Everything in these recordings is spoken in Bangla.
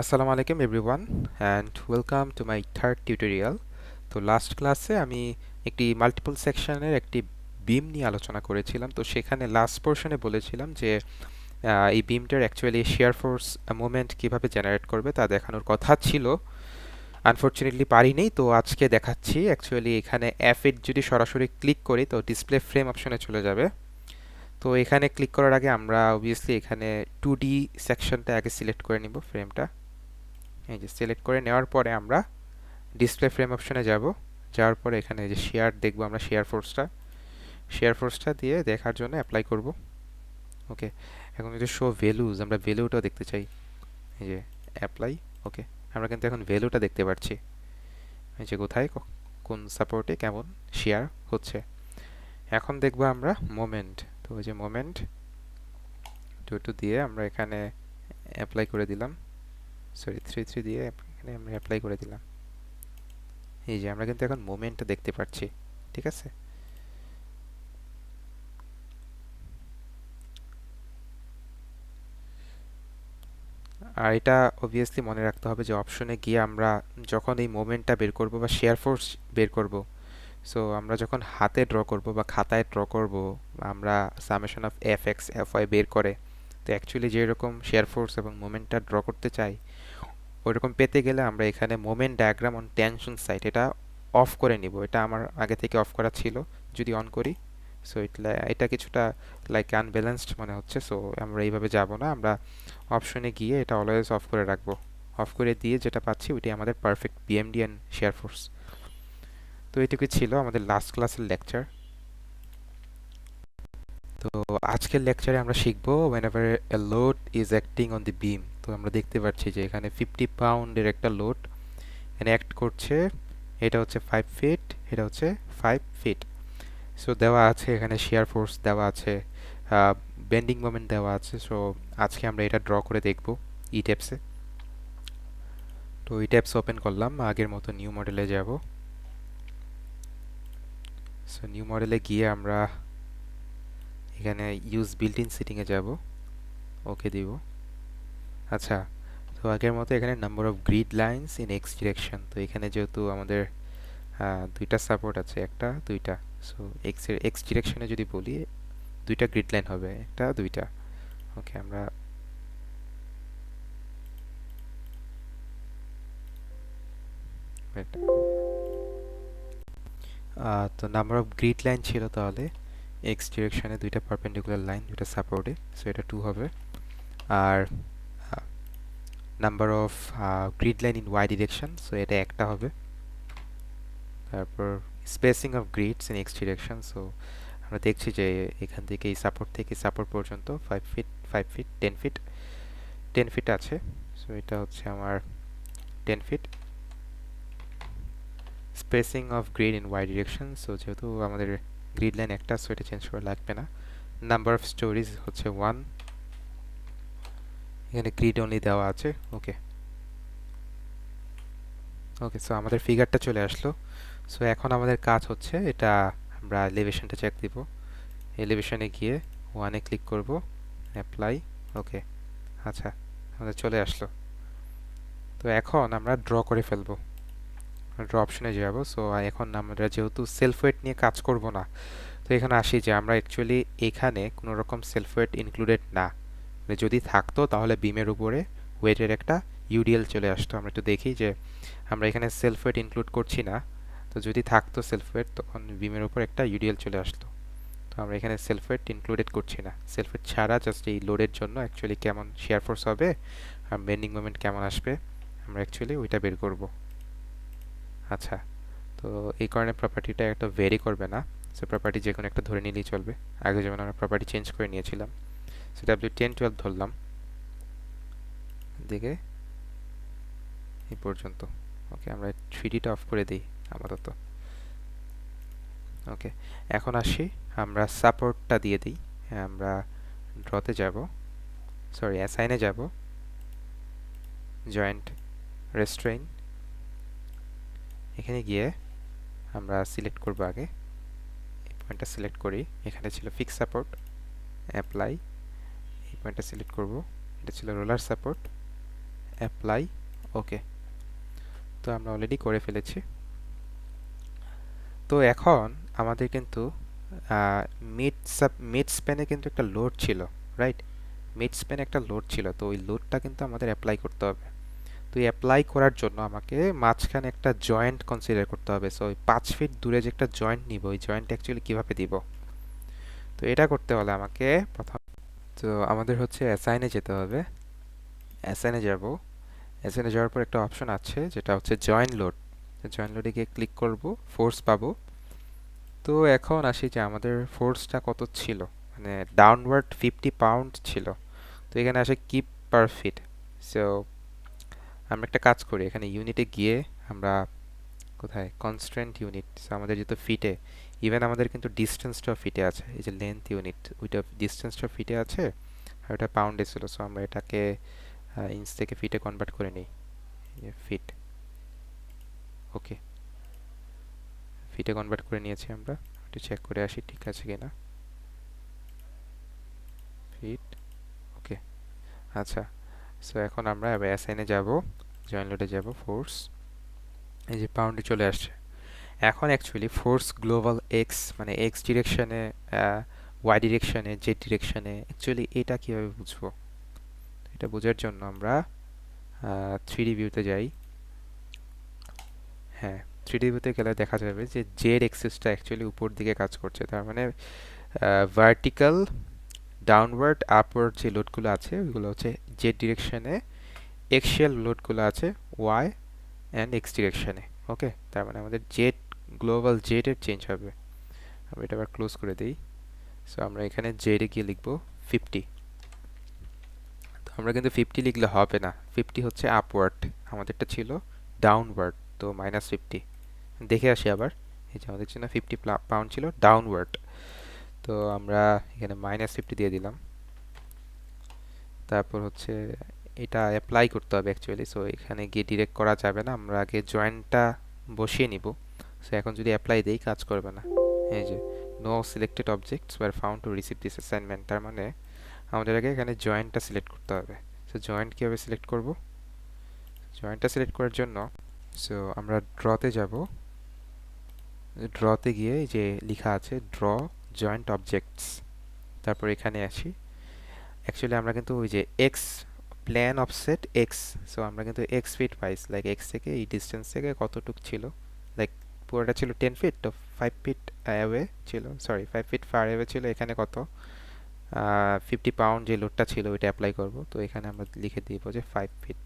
আসসালামু আলাইকুম everyone and welcome to my third tutorial. তো লাস্ট ক্লাসে আমি একটি মাল্টিপল সেকশনের একটি বিম নিয়ে আলোচনা করেছিলাম। তো সেখানে লাস্ট পোর্শনে বলেছিলাম যে এই বিমটার অ্যাকচুয়ালি শিয়ার ফোর্স মোমেন্ট কিভাবে জেনারেট করবে তা দেখানোর কথা ছিল। আনফরচুনেটলি পারিনি, তো আজকে দেখাচ্ছি। অ্যাকচুয়ালি এখানে F8 যদি সরাসরি ক্লিক করি তো ডিসপ্লে ফ্রেম অপশনে চলে যাবে। তো এখানে ক্লিক করার আগে আমরা অবভিয়াসলি এখানে 2D সেকশনটা আগে সিলেক্ট করে নিব, ফ্রেমটা এই যে সিলেক্ট করে নেওয়ার পরে আমরা ডিসপ্লে ফ্রেম অপশনে যাব। যাওয়ার পরে এখানে যে শেয়ার দেখব, আমরা শেয়ার ফোর্সটা দিয়ে দেখার জন্য অ্যাপ্লাই করব। ওকে, এখন যদি শো ভ্যালুজ, আমরা ভ্যালুটাও দেখতে চাই। এই যে অ্যাপ্লাই। ওকে, আমরা কিন্তু এখন ভ্যালুটা দেখতে পাচ্ছি, এই যে কোথায় কোন সাপোর্টে কেমন শেয়ার হচ্ছে। এখন দেখব আমরা মোমেন্ট। তো ওই যে মোমেন্ট টু দিয়ে আমরা এখানে অ্যাপ্লাই করে দিলাম, সরি 3 দিয়ে এখানে আমরা অ্যাপ্লাই করে দিলাম। এই যে আমরা কিন্তু এখন মোমেন্টটা দেখতে পাচ্ছি, ঠিক আছে। আর এটা অবভিয়াসলি মনে রাখতে হবে যে অপশনে গিয়ে আমরা যখন এই মোমেন্টটা বের করব বা শেয়ার ফোর্স বের করব, সো আমরা যখন হাতে ড্র করব বা খাতায় ড্র করব, আমরা summation of F X F Y বের করে, তো অ্যাকচুয়ালি যেরকম শেয়ার ফোর্স এবং মোমেন্টটা ড্র করতে চাই ওইরকম পেতে গেলে আমরা এখানে moment diagram on tension side এটা অফ করে নিব। এটা আমার আগে থেকে অফ করা ছিল। যদি অন করি, সো এটা কিছুটা লাইক আনব্যালেন্সড মনে হচ্ছে, সো আমরা এইভাবে যাব না। আমরা অপশনে গিয়ে এটা অলওয়েজ অফ করে রাখবো। অফ করে দিয়ে যেটা পাচ্ছি ওইটাই আমাদের perfect BMD and share force. তো এটুকুই ছিল আমাদের লাস্ট ক্লাসের লেকচার। তো আজকের লেকচারে আমরা শিখবো whenever a load is acting on the beam। তো আমরা দেখতে পাচ্ছি যে এখানে 50 পাউন্ডের একটা লোড এখানে অ্যাক্ট করছে। এটা হচ্ছে 5 ফিট, এটা হচ্ছে 5 ফিট। সো দেওয়া আছে এখানে শেয়ার ফোর্স দেওয়া আছে, বেন্ডিং মোমেন্ট দেওয়া আছে। সো আজকে আমরা এটা ড্র করে দেখব ই ট্যাপসে। তো ই ট্যাপস ওপেন করলাম, আগের মতো নিউ মডেলে যাব। সো নিউ মডেলে গিয়ে আমরা এখানে ইউজ বিল্ট ইন সেটিংয়ে যাব, ওকে দিব। আচ্ছা, তো আগের মতো এখানে number of grid lines in x direction. তো এখানে যেহেতু আমাদের দুইটা সাপোর্ট আছে, একটা দুইটা, সো এক্স ডিরেকশনে যদি বলি দুইটা গ্রিড লাইন হবে, একটা দুইটা। ওকে, আমরা wait, তো নাম্বার অফ গ্রিড লাইন ছিল তাহলে এক্স ডিরেকশনে দুইটা পারপেন্ডিকুলার লাইন, দুইটা সাপোর্টে, সো এটা 2 হবে। আর number of grid line in Y direction, so এটা একটা হবে। তারপর spacing of grids in x direction, so আমরা দেখছি যে এখান থেকে এই সাপোর্ট থেকে সাপোর্ট পর্যন্ত 5 ফিট 5 ফিট 10 ফিট 10 ফিট আছে। সো এটা হচ্ছে আমার 10 feet. Spacing of grid in Y direction, so যেহেতু আমাদের গ্রিড লাইন একটা, সো এটা চেঞ্জ করা লাগবে না। নাম্বার অফ স্টোরিজ হচ্ছে 1, এখানে গ্রিড অনলি দেওয়া আছে। ওকে ওকে, সো আমাদের ফিগারটা চলে আসলো। সো এখন আমাদের কাজ হচ্ছে এটা, আমরা এলিভেশনটা চেক দিব। এলিভেশনে গিয়ে 1-এ ক্লিক করব, অ্যাপ্লাই। ওকে, আচ্ছা, আমাদের চলে আসলো। তো এখন আমরা ড্র করে ফেলবো, ড্র অপশনে যাব। সো এখন আমরা যেহেতু সেলফ ওয়েট নিয়ে কাজ করব না, তো এখানে আসি যে আমরা অ্যাকচুয়ালি এখানে কোনো রকম সেলফ ওয়েট ইনক্লুডেড না। মানে যদি থাকতো তাহলে বিমের উপরে ওয়েটের একটা ইউডিএল চলে আসতো। আমরা একটু দেখি যে আমরা এখানে সেলফ ওয়েট ইনক্লুড করছি না, তো যদি থাকতো সেলফ ওয়েট তখন বিমের উপর একটা ইউডিএল চলে আসতো। তো আমরা এখানে সেলফ ওয়েট ইনক্লুডেড করছি না, সেলফ ওয়েট ছাড়া জাস্ট এই লোডের জন্য অ্যাকচুয়ালি কেমন শেয়ার ফোর্স হবে আর বেন্ডিং মোমেন্ট কেমন আসবে আমরা অ্যাকচুয়ালি ওইটা বের করব। আচ্ছা, তো এই কারণে প্রপার্টিটা একটা ভেরি করবে না, সো প্রপার্টি যে কোনো একটা ধরে নিলেই চলবে। আগে যেমন আমরা প্রপার্টি চেঞ্জ করে নিয়েছিলাম, সো W10-12 ধরলাম দিকে এই পর্যন্ত। ওকে, আমরা 3Dটা অফ করে দিই আপাতত। ওকে, এখন আসি, আমরা সাপোর্টটা দিয়ে দিই। আমরা ড্রতে যাব, সরি অ্যাসাইনে যাব, জয়েন্ট রেস্ট্রেইন, এখানে গিয়ে আমরা সিলেক্ট করব আগে এই পয়েন্টটা সিলেক্ট করি। এখানে ছিল ফিক্স সাপোর্ট, অ্যাপ্লাই, এই পয়েন্টটা সিলেক্ট করব। এটা ছিল রোলার সাপোর্ট, অ্যাপ্লাই, ওকে। তো আমরা অলরেডি করে ফেলেছি। তো এখন আমাদের কিন্তু মিড স্প্যানে কিন্তু একটা লোড ছিল, রাইট? মিড স্প্যানে একটা লোড ছিল, তো ওই লোডটা কিন্তু আমাদের অ্যাপ্লাই করতে হবে। তো অ্যাপ্লাই করার জন্য আমাকে মাঝখানে একটা জয়েন্ট কনসিডার করতে হবে। সো ওই 5 ফিট দূরে যে একটা জয়েন্ট নিব, ওই জয়েন্ট অ্যাকচুয়ালি কীভাবে দিব? তো এটা করতে হলে আমাকে প্রথম, তো আমাদের হচ্ছে অ্যাসাইনে যেতে হবে। অ্যাসাইনে যাব। অ্যাসাইনে যাওয়ার পর একটা অপশন আছে যেটা হচ্ছে জয়েন্ট লোড। জয়েন্ট লোডে গিয়ে ক্লিক করব, ফোর্স পাবো। তো এখন আসি যে আমাদের ফোর্সটা কত ছিল, মানে ডাউনওয়ার্ড 50 পাউন্ড ছিল। তো এখানে আসে কিপ পার ফিট। সো আমরা একটা কাজ করি, এখানে ইউনিটে গিয়ে আমরা কোথায় কনস্ট্রেন্ট ইউনিট, সো আমাদের যেহেতু ফিটে, ইভেন আমাদের কিন্তু ডিস্টেন্সটাও ফিটে আছে, এই যে লেন্থ ইউনিট ওইটা ডিস্টেন্সটা ফিটে আছে আর ওটা পাউন্ডে ছিল। সো আমরা এটাকে ইঞ্চ থেকে ফিটে কনভার্ট করে নিই, ফিট, ওকে। ফিটে কনভার্ট করে নিয়েছি আমরা, একটু চেক করে আসি ঠিক আছে কিনা। ফিট, ওকে। আচ্ছা, সো এখন আমরা অ্যাসাইনে যাব, জয়েন্ট লোডে যাব, ফোর্স, এই যে পাউন্ডে চলে আসছে। এখন অ্যাকচুয়ালি ফোর্স গ্লোবাল এক্স, মানে এক্স ডিরেকশনে, ওয়াই ডিরেকশনে, জেড ডিরেকশনে, অ্যাকচুয়ালি এটা কীভাবে বুঝবো? এটা বোঝার জন্য আমরা 3D ভিউতে যাই। হ্যাঁ, 3D ভিউতে গেলে দেখা যাবে যে জেড এক্সিসটা অ্যাকচুয়ালি উপর দিকে কাজ করছে, তার মানে ভার্টিক্যাল, ডাউনওয়ার্ড, আপওয়ার্ড যে লোডগুলো আছে ওইগুলো হচ্ছে জেড ডিরেকশনে, এক্সিয়াল লোডগুলো আছে ওয়াই অ্যান্ড এক্স ডিরেকশনে, ওকে। তার মানে আমাদের জেড, গ্লোবাল জেডের চেঞ্জ হবে। আমি এটা আবার ক্লোজ করে দিই। সো আমরা এখানে জেডে গিয়ে লিখবো 50। তো আমরা কিন্তু 50 লিখলে হবে না, 50 হচ্ছে আপওয়ার্ড, আমাদেরটা ছিল ডাউনওয়ার্ড, তো -50। দেখে আসি আবার, এই যে আমাদের জন্য 50 পাউন্ড ছিল ডাউনওয়ার্ড, তো আমরা এখানে -50 দিয়ে দিলাম। তারপর হচ্ছে এটা অ্যাপ্লাই করতে হবে অ্যাকচুয়ালি, সো এখানে গিয়ে ডিরেক্ট করা যাবে না, আমরা আগে জয়েন্টটা বসিয়ে নিব। সো এখন যদি অ্যাপ্লাই দেই কাজ করবে না, এই যে no selected objects were found to receive this assignment, তার মানে আমাদের আগে এখানে জয়েন্টটা সিলেক্ট করতে হবে। সো জয়েন্ট কীভাবে সিলেক্ট করব? জয়েন্টটা সিলেক্ট করার জন্য সো আমরা ড্রতে যাব। ড্রতে গিয়ে এই যে লেখা আছে ড্র জয়েন্ট অবজেক্টস, তারপর এখানে আসি। অ্যাকচুয়ালি আমরা কিন্তু ওই যে x plan offset x, so আমরা কিন্তু এক্স ফিট পাইস, লাইক এক্স থেকে এই ডিস্টেন্স থেকে কতটুক ছিল, লাইক পুরোটা ছিল 10 ফিট, তো 5 ফিট অ্যাওয়ে ছিল, সরি 5 ফিট ফার অ্যাওয়ে ছিল। এখানে কত 50 পাউন্ড যে লোডটা ছিল ওইটা অ্যাপ্লাই করব, তো এখানে আমরা লিখে দিব যে 5 ফিট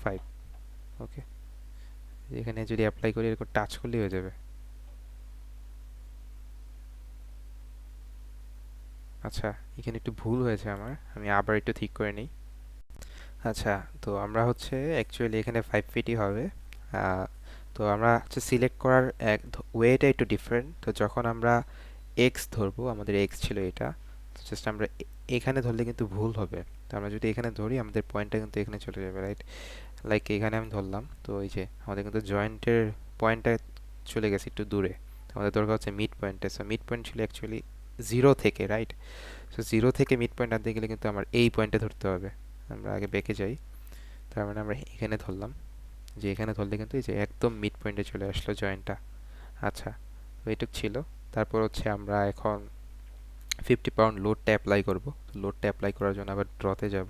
5, ওকে। এখানে যদি অ্যাপ্লাই করি এরকম টাচ করলেই হয়ে যাবে। আচ্ছা, এখানে একটু ভুল হয়েছে আমার, আমি আবার একটু ঠিক করে নিই। আচ্ছা, তো আমরা হচ্ছে অ্যাকচুয়ালি এখানে 5 ফিটই হবে। তো আমরা হচ্ছে সিলেক্ট করার ওয়েটা একটু ডিফারেন্ট। তো যখন আমরা এক্স ধরবো, আমাদের এক্স ছিল এটা, তো জাস্ট আমরা এখানে ধরলে কিন্তু ভুল হবে। তো আমরা যদি এখানে ধরি আমাদের পয়েন্টটা কিন্তু এখানে চলে যাবে, রাইট? লাইক এখানে আমি ধরলাম, তো এই যে আমাদের কিন্তু জয়েন্টের পয়েন্টটা চলে গেছে একটু দূরে, আমাদের দরকার হচ্ছে মিড পয়েন্টে। সো মিড পয়েন্ট ছিল অ্যাকচুয়ালি 0 থেকে, রাইট? সো 0 থেকে মিড পয়েন্ট আনতে গেলে কিন্তু আমার এই পয়েন্টে ধরতে হবে। আমরা আগে বেঁকে যাই, তার মানে আমরা এখানে ধরলাম, যে এখানে ধরলে কিন্তু এই যে একদম মিড পয়েন্টে চলে আসলো জয়েন্টটা। আচ্ছা, তো এইটুক ছিল। তারপর হচ্ছে আমরা এখন 50 পাউন্ড লোডটা অ্যাপ্লাই করব। লোডটা অ্যাপ্লাই করার জন্য আবার ড্রতে যাব,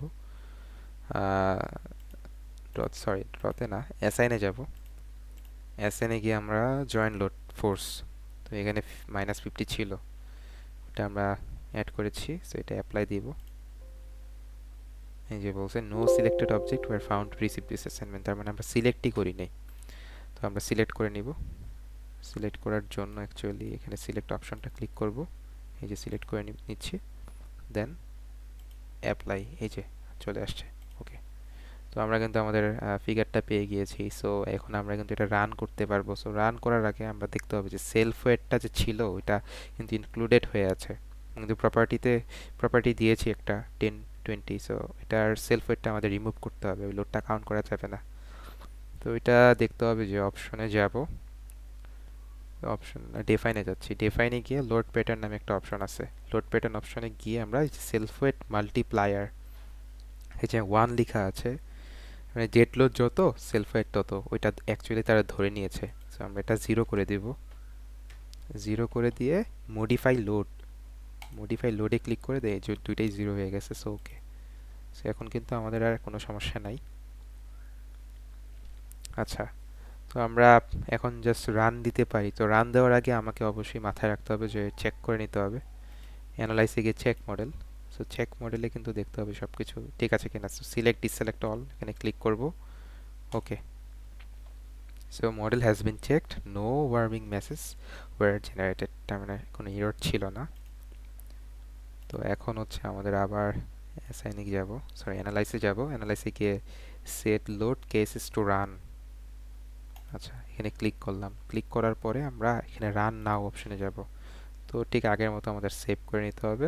ড্রতে না, অ্যাসাইনে যাব। অ্যাসাইনে গিয়ে আমরা জয়েন্ট লোড ফোর্স, তো এখানে -50 ছিল, ওটা আমরা অ্যাড করেছি, সো এটা অ্যাপ্লাই দিব। এই যে বলছে no selected object were found to receive this assignment, তার মানে আমরা সিলেক্টই করি নাই। তো আমরা সিলেক্ট করে নিব। সিলেক্ট করার জন্য অ্যাকচুয়ালি এখানে সিলেক্ট অপশনটা ক্লিক করব, এই যে সিলেক্ট করে নিচ্ছি, দেন অ্যাপ্লাই, এই যে চলে আসছে, ওকে। তো আমরা কিন্তু আমাদের ফিগারটা পেয়ে গিয়েছি। সো এখন আমরা কিন্তু এটা রান করতে পারবো। সো রান করার আগে আমরা দেখতে হবে যে সেলফ ওয়েটটা যে ছিল ওইটা কিন্তু ইনক্লুডেড হয়ে আছে, কিন্তু প্রপার্টি দিয়েছি একটা 10-20, সো এটার সেলফ ওয়েটটা আমাদের রিমুভ করতে হবে, ওই লোডটা কাউন্ট করা যাবে না। তো এটা দেখতে হবে যে অপশনে যাব, অপশন ডিফাইনে যাচ্ছি, ডিফাইনে গিয়ে লোড প্যাটার্ন নামে একটা অপশন আছে, লোড প্যাটার্ন অপশনে গিয়ে আমরা সেলফ ওয়েট মাল্টিপ্লায়ার, এই যে 1 লেখা আছে, মানে জেট লোড যত সেলফ ওয়েট তত, ওইটা অ্যাকচুয়ালি তারা ধরে নিয়েছে। সো আমরা এটা 0 করে দেব। 0 করে দিয়ে মডিফাই লোডে ক্লিক করে দেয়, যে দুইটাই 0 হয়ে গেছে। সো ওকে, সো এখন কিন্তু আমাদের আর কোনো সমস্যা নাই। আচ্ছা, তো আমরা এখন জাস্ট রান দিতে পারি। তো রান দেওয়ার আগে আমাকে অবশ্যই মাথায় রাখতে হবে যে চেক করে নিতে হবে, অ্যানালাইসে গিয়ে চেক মডেল। সো চেক মডেলে কিন্তু দেখতে হবে সব কিছু ঠিক আছে কিনা। সো সিলেক্ট ডিসেলেক্ট অল, এখানে ক্লিক করব। Okay, so model has been checked, no warning message were generated, তার মানে কোনো এরর ছিল না। তো এখন হচ্ছে আমাদের আবার অ্যাসাইনে যাব, সরি অ্যানালাইসে যাব। অ্যানালাইসে গিয়ে set load cases to run. আচ্ছা, এখানে ক্লিক করলাম। ক্লিক করার পরে আমরা এখানে রান নাও অপশনে যাব। তো ঠিক আগের মতো আমাদের সেভ করে নিতে হবে।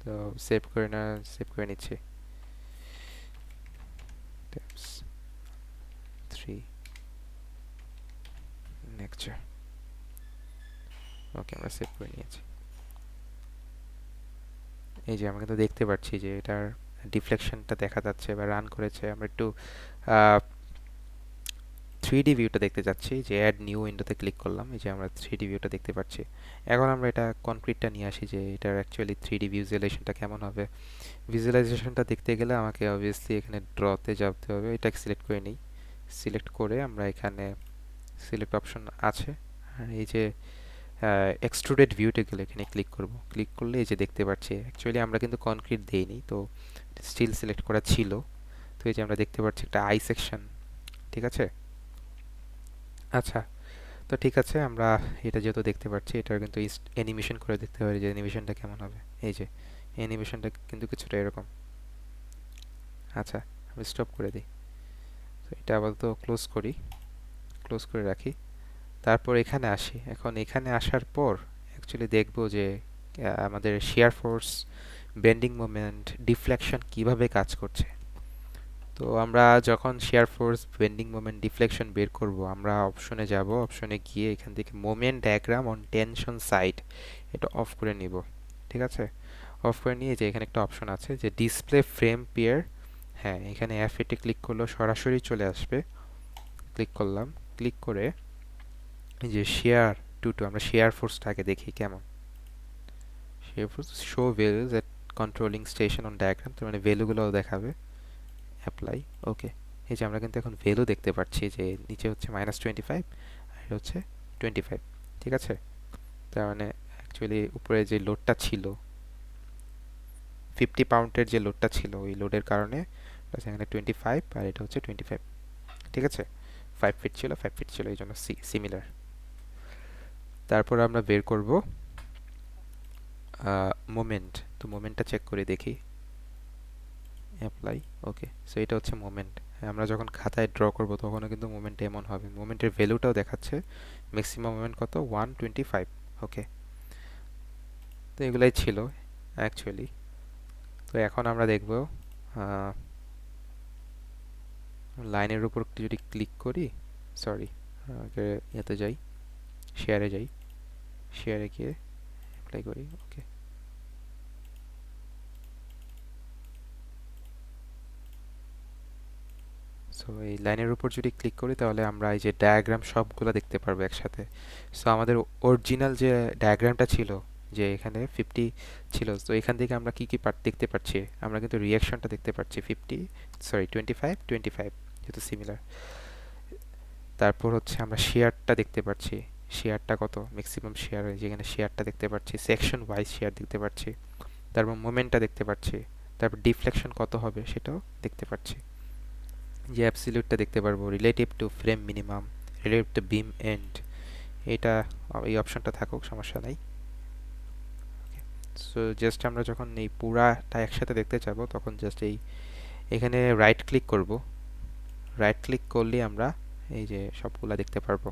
তো সেভ করে নিচ্ছি। tabs 3 next. ওকে, আমরা সেভ করে নিয়েছি। এই যে আমরা কিন্তু দেখতে পাচ্ছি যে এটার ডিফ্লেকশনটা দেখা যাচ্ছে বা রান করেছে। আমরা একটু 3D ভিউটা দেখতে যাচ্ছি, যে অ্যাড নিউ উইন্ডোতে ক্লিক করলাম। এই যে আমরা 3D ভিউটা দেখতে পাচ্ছি। এখন আমরা এটা কনক্রিটটা নিয়ে আসি, যে এটার অ্যাকচুয়ালি 3D ভিজুয়ালাইজেশনটা কেমন হবে। ভিজুয়ালাইজেশনটা দেখতে গেলে আমাকে অবভিয়াসলি এখানে ড্রতে যেতে হবে। এটা সিলেক্ট করে নিই। সিলেক্ট করে আমরা এখানে সিলেক্ট অপশন আছে, আর এই যে এক্সট্রুডেড ভিউতে গেলে এখানে ক্লিক করব। ক্লিক করলে এই যে দেখতে পাচ্ছি, অ্যাকচুয়ালি আমরা কিন্তু কনক্রিট দেইনি, তো স্টিল সিলেক্ট করা ছিল। তো এই যে আমরা দেখতে পাচ্ছি একটা আই সেকশন, ঠিক আছে। আচ্ছা, তো ঠিক আছে, আমরা এটা যেহেতু দেখতে পাচ্ছি, এটার কিন্তু অ্যানিমেশন করে দেখতে পারি যে অ্যানিমেশনটা কেমন হবে। এই যে অ্যানিমেশনটা কিন্তু কিছুটা এরকম। আচ্ছা, আমি স্টপ করে দিই। তো এটা আপাতত ক্লোজ করি, ক্লোজ করে রাখি। তারপর এখানে আসি। এখন এখানে আসার পর অ্যাকচুয়ালি দেখব যে আমাদের shear force, bending moment, deflection কিভাবে কাজ করছে। তো আমরা যখন shear force, bending moment, deflection বের করব, আমরা অপশনে যাব। অপশনে গিয়ে এখান থেকে moment diagram on tension side এটা অফ করে নিব, ঠিক আছে। অফ করে নিয়ে যে এখানে একটা অপশন আছে যে ডিসপ্লে ফ্রেম পেয়ার, হ্যাঁ এখানে এফ8 ক্লিক করলেও সরাসরি চলে আসবে। ক্লিক করলাম। ক্লিক করে এই যে শেয়ার টু আমরা শেয়ার ফোর্সটাকে দেখি কেমন। Share force show values at controlling station on diagram, তার মানে ভ্যালুগুলোও দেখাবে। অ্যাপ্লাই, ওকে। এই যে আমরা কিন্তু এখন ভ্যালু দেখতে পাচ্ছি যে নিচে হচ্ছে -25 আর এটা হচ্ছে 25, ঠিক আছে। তার মানে অ্যাকচুয়ালি উপরে যে লোডটা ছিল, 50 পাউন্ডের যে লোডটা ছিল, ওই লোডের কারণে এখানে 25 আর এটা হচ্ছে 25, ঠিক আছে। 5 ফিট ছিল, 5 ফিট ছিল, এই জন্য সিমিলার। তারপর আমরা বের করব মোমেন্ট। তো মোমেন্টটা চেক করে দেখি। অ্যাপ্লাই, ওকে। সো এটা হচ্ছে মোমেন্ট। আমরা যখন খাতায় ড্র করব তখনও কিন্তু মোমেন্ট এমন হবে। মোমেন্টের ভ্যালুটাও দেখাচ্ছে, ম্যাক্সিমাম মোমেন্ট কত 125, ওকে। তো এগুলাই ছিল অ্যাকচুয়ালি। তো এখন আমরা দেখব লাইনের উপর যদি ক্লিক করি, সরি ইয়েতে যাই, শেয়ারে যাই, শেয়ারে গিয়ে অ্যাপ্লাই করি, ওকে। সো এই লাইনের উপর যদি ক্লিক করি তাহলে আমরা এই যে ডায়াগ্রাম সবগুলো দেখতে পারবো একসাথে। সো আমাদের অরিজিনাল যে ডায়াগ্রামটা ছিল, যে এখানে 50 ছিল, তো এখান থেকে আমরা কি কি পার্ট দেখতে পাচ্ছি, আমরা কিন্তু রিয়াকশনটা দেখতে পাচ্ছি 25 25 যেহেতু সিমিলার। তারপর হচ্ছে আমরা শেয়ারটা দেখতে পাচ্ছি, শেয়ারটা কত, ম্যাক্সিমাম শেয়ার, যেখানে শেয়ারটা দেখতে পাচ্ছি, সেকশন ওয়াইজ শেয়ার দেখতে পাচ্ছি। তারপর মোমেন্টটা দেখতে পাচ্ছি, তারপর ডিফ্লেকশন কত হবে সেটাও দেখতে পাচ্ছি। যে অ্যাবসলিউটটা দেখতে পারবো, relative to frame minimum, relative to beam end, এটা এই অপশনটা থাকুক, সমস্যা নাই। সো জাস্ট আমরা যখন এই পুরাটা একসাথে দেখতে চাবো তখন জাস্ট এই এখানে রাইট ক্লিক করব। রাইট ক্লিক করলে আমরা এই যে সবগুলা দেখতে পারবো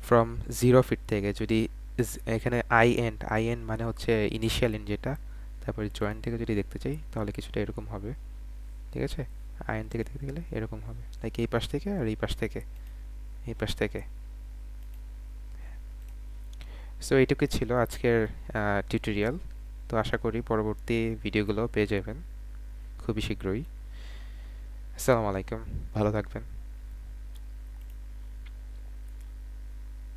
ফ্রম 0 ফিট থেকে। যদি এখানে আই এন্ড মানে হচ্ছে ইনিশিয়াল এন্ড যেটা, তারপরে জয়েন্ট থেকে যদি দেখতে চাই তাহলে কিছুটা এরকম হবে, ঠিক আছে। আয়ন থেকে দেখতে গেলে এরকম হবে, লাইক এই পাশ থেকে আর এই পাশ থেকে, এই পাশ থেকে। সো এইটুকুই ছিল আজকের টিউটোরিয়াল। তো আশা করি পরবর্তী ভিডিওগুলো পেয়ে যাবেন খুবই শীঘ্রই। আসসালামু আলাইকুম, ভালো থাকবেন।